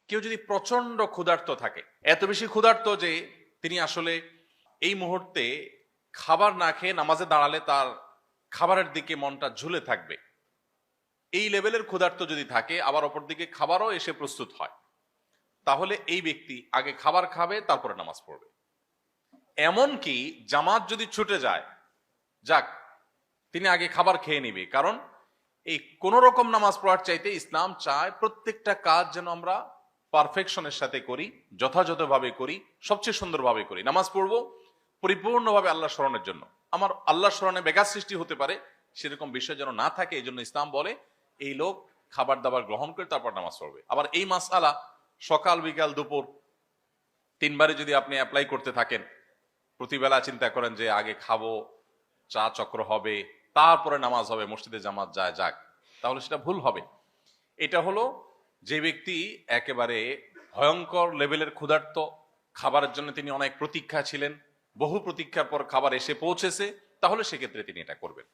কেউ যদি প্রচন্ড ক্ষুধার্ত থাকে, এত বেশি ক্ষুধার্ত যে তিনি আসলে এই মুহূর্তে খাবার না খেয়ে নামাজে দাঁড়ালে তার খাবারের দিকে মনটা ঝুলে থাকবে, এই লেভেলের ক্ষুধার্ত যদি থাকে, আবার অপরদিকে খাবারও এসে প্রস্তুত হয়, তাহলে এই ব্যক্তি আগে খাবার খাবে, তারপরে নামাজ পড়বে। এমনকি জামাত যদি ছুটে যায়, যাক, তিনি আগে খাবার খেয়ে নিবে। কারণ এই কোন রকম নামাজ পড়ার চাইতে ইসলাম চায় প্রত্যেকটা কাজ যেন আমরা পারফেকশনের সাথে করি, যথাযথভাবে করি, সবচেয়ে সুন্দরভাবে করি। নামাজ পড়বো পরিপূর্ণভাবে আল্লাহ স্মরণের জন্য, আমার আল্লাহ স্মরণে ব্যাঘাত সৃষ্টি হতে পারে সেরকম বিষয় যেন না থাকে। এই জন্য ইসলাম বলে এই লোক খাবার দাবার গ্রহণ করে তারপর নামাজ পড়বে। আবার এই মাসআলা সকাল বিকাল দুপুর তিনবারে যদি আপনি অ্যাপ্লাই করতে থাকেন, প্রতিবেলা চিন্তা করেন যে আগে খাবো, চা চক্র হবে, তারপরে নামাজ হবে, মসজিদে জামাত যায়, যাক, তাহলে সেটা ভুল হবে। এটা হলো যে ব্যক্তি একেবারে ভয়ঙ্কর লেভেলের ক্ষুধার্ত, খাবারের জন্য তিনি অনেক প্রতীক্ষা ছিলেন, বহু প্রতীক্ষার পর খাবার এসে পৌঁছেছে, তাহলে সেক্ষেত্রে তিনি এটা করবেন।